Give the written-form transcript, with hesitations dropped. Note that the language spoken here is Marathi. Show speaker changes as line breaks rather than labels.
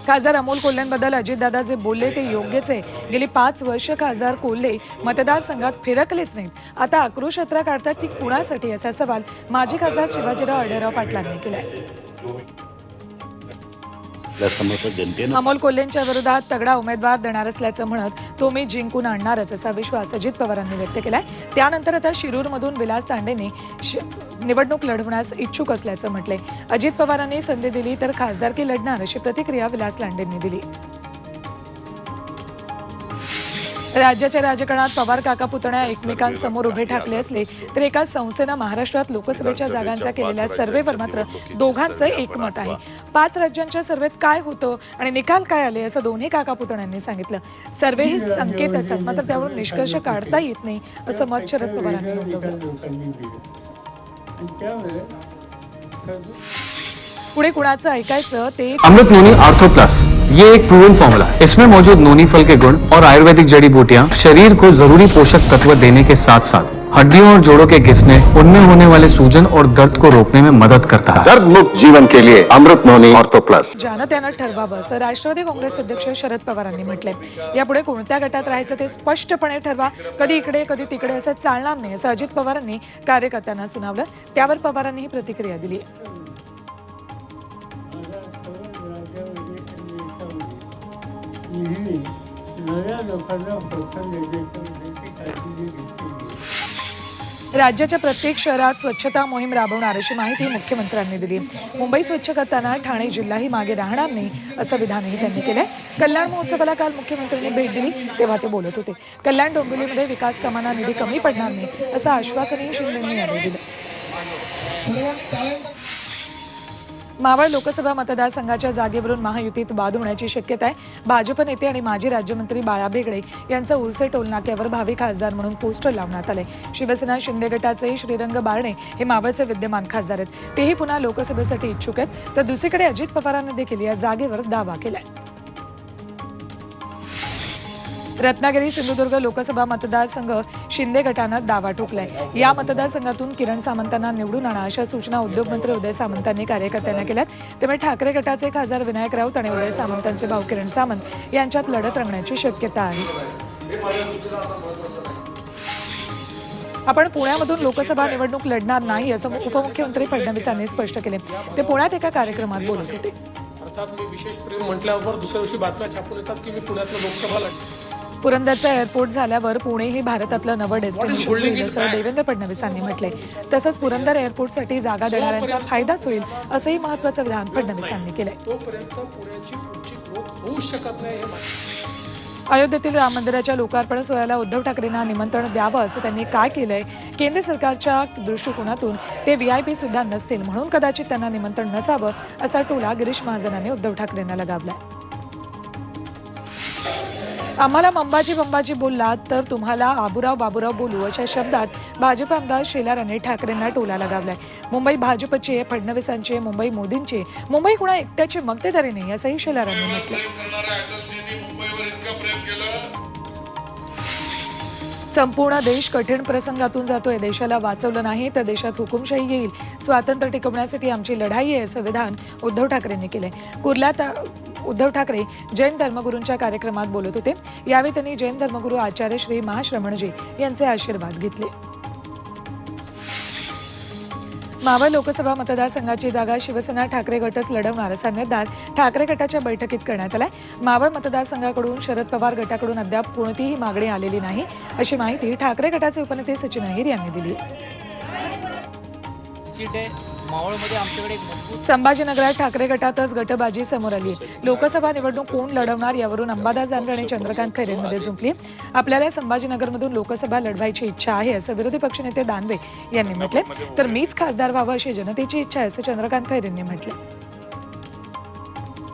खासदार अमोल कोल्हेंबद्दल अजितदादा जे बोलले ते योग्यच आहे। गेली 5 वर्ष खासदार कोल्हे मतदारसंघात फिरकलेच नाहीत, आता आक्रोश यात्रा काढतात ती कुणासाठी, असा सवाल माजी खासदार शिवाजीराव आढळराव पाटलांनी केलाय। अमोल कोल्हेंच्या विरोधात तगडा उमेदवार देणार असल्याचं म्हणत तो मी जिंकून आणणारच असा विश्वास अजित पवारांनी व्यक्त केलाय। त्यानंतर आता शिरूरमधून विलास तांडेने निवडणूक लढवण्यास इच्छुक असल्याचं म्हटलंय। अजित पवारांनी संधी दिली तर खासदारकी लढणार अशी प्रतिक्रिया विलास तांडेंनी दिली। राज्याच्या राजकारणात पवार काका पुतण्या एकमेकांसमोर उभे ठाकले असले तर एका संस्थेनं महाराष्ट्रात लोकसभेच्या जागांचा केलेल्या सर्व्हेवर मात्र दोघांचं एकमत आहे। 5 राज्यांच्या सर्व्हेत काय होतं आणि निकाल काय आले असं दोन्ही काका पुतण्यांनी सांगितलं। सर्व्हे हे संकेत असतात, मात्र त्यावरून निष्कर्ष काढता येत नाही असं मत शरद पवारांनी नोंदवलं। पुढे कुणाचं ऐकायचं ते
अमृत नोनी आर्थो प्लस, ये एक प्रूवन फॉर्मूला है। इसमें मौजूद नोनी फल के गुण और आयुर्वेदिक जड़ी बूटियां शरीर को जरूरी पोषक तत्व देने के साथ साथ हड्डियों और जोड़ों के घिसने, उनमें होने वाले सूजन और दर्द को रोकने में मदद करता है।
दर्द मुक्त जीवन के लिए अमृत नोनी आर्थो प्लस।
ज्यानं त्यानं ठरवावं असं राष्ट्रवादी काँग्रेस अध्यक्ष शरद पवारांनी म्हटलंय। यापुढे कोणत्या गटात राहायचं ते स्पष्टपणे ठरवा, कधी इकडे कधी तिकडे असं चालणार नाही असं अजित पवारांनी कार्यकर्त्यांना सुनावलं। त्यावर पवारांनी ही प्रतिक्रिया दिली। राज्याच्या प्रत्येक शहरात स्वच्छता मोहीम राबवणार अशी माहिती मुख्यमंत्र्यांनी दिली। मुंबई स्वच्छ करताना ठाणे जिल्हाही मागे राहणार नाही असं विधानही त्यांनी केलंय। कल्याण महोत्सवाला काल मुख्यमंत्र्यांनी भेट दिली तेव्हा ते बोलत होते। कल्याण डोंबिवलीमध्ये विकास कामांना निधी कमी पडणार नाही असं आश्वासनही शिंदेंनी यावेळी दिलं। मावळ लोकसभा मतदारसंघाच्या जागेवरून महायुतीत वाद होण्याची शक्यता आहे। भाजप नेते आणि माजी राज्यमंत्री बाळा बेगडे यांचं उर्से टोलनाक्यावर भावी खासदार म्हणून पोस्टर लावण्यात आले। शिवसेना शिंदे गटाचे श्रीरंग बारणे हे मावळचे विद्यमान खासदार आहेत, तेही पुन्हा लोकसभेसाठी इच्छुक आहेत। तर दुसरीकडे अजित पवारांनी देखील या जागेवर दावा केलाय। रत्नागिरी सिंधुदुर्ग लोकसभा मतदारसंघ शिंदे गटानं दावा ठोकलाय। या मतदारसंघातून किरण सामंतांना निवडून आणा अशा सूचना उद्योगमंत्री उदय सामंतांनी कार्यकर्त्यांना केल्यात। त्यामुळे ठाकरे गटाचे खासदार विनायक राऊत आणि उदय सामंतांचे भाऊ किरण सामंत यांच्यात लढत रंगण्याची शक्यता आहे। आपण पुण्यामधून लोकसभा निवडणूक लढणार नाही असं उपमुख्यमंत्री फडणवीसांनी स्पष्ट केले। ते पुण्यात एका कार्यक्रमात बोलत होते।
अर्थात मी विशेष प्रेम म्हटल्यावर दुसऱ्या दिवशी बातम्या छापून येतात की मी पुण्यातलं लोकसभा लढतो।
पुरंदरचा एअरपोर्ट झाल्यावर पुणे हे भारतातलं नवं डेस्टिनेशन होईल असं देवेंद्र फडणवीसांनी म्हटलंय। तसंच पुरंदर एअरपोर्टसाठी जागा देणाऱ्यांचा फायदाच होईल असंही महत्त्वाचं विधान फडणवीसांनी केलंय।
तोपर्यंत पुण्याची पुढची ग्रोथ होऊ शकत नाही।
अयोध्येतील राम मंदिराच्या लोकार्पण सोहळ्याला उद्धव ठाकरेंना निमंत्रण द्यावं असं त्यांनी काय केलंय? केंद्र सरकारच्या दृष्टिकोनातून ते VIP सुद्धा नसतील म्हणून कदाचित त्यांना निमंत्रण नसावं असा टोला गिरीश महाजनांनी उद्धव ठाकरेंना लगावलाय। आम्हाला मंबाजी बोललात तर तुम्हाला आबुराव बाबुराव बोलू अशा शब्दात भाजप आमदार शेलार यांनी ठाकरेंना टोला लगावलाय। मुंबई भाजपची, फडणवीसांची, मुंबई मोदींची, मुंबई कुणा एकट्याची मक्तेदारी नाही असंही शेलार यांनी म्हटलं। संपूर्ण देश कठीण प्रसंगातून जातोय, देशाला वाचवलं नाही तर देशात हुकुमशाही येईल। स्वातंत्र्य टिकवण्यासाठी आमची लढाई आहे असं विधान उद्धव ठाकरेंनी केलंय। कुर्ल्यात उद्धव ठाकरे जैन धर्मगुरूंच्या कार्यक्रमात बोलत होते। यावेळी त्यांनी जैन धर्मगुरू आचार्य श्री महाश्रमणजी यांचे आशीर्वाद घेतले। मावळ लोकसभा मतदारसंघाची जागा शिवसेना ठाकरे गटच लढवणार असा निर्धार ठाकरे गटाच्या बैठकीत करण्यात आलाय। मावळ मतदारसंघाकडून शरद पवार गटाकडून अद्याप कोणतीही मागणी आलेली नाही अशी माहिती ठाकरे गटाचे उपनेते सचिन अहिर यांनी दिली। संभाजीनगरात ठाकरे गटातच गटबाजी समोर आली। लोकसभा निवडणूक कोण लढवणार यावरून अंबादास दानवे आणि चंद्रकांत खैरेंमध्ये जुंपली। आपल्याला संभाजीनगरमधून लोकसभा लढवायची इच्छा आहे असं विरोधी पक्षनेते दानवे यांनी म्हटले, तर मीच खासदार व्हावं अशी जनतेची इच्छा आहे असं चंद्रकांत खैरेंनी म्हटले।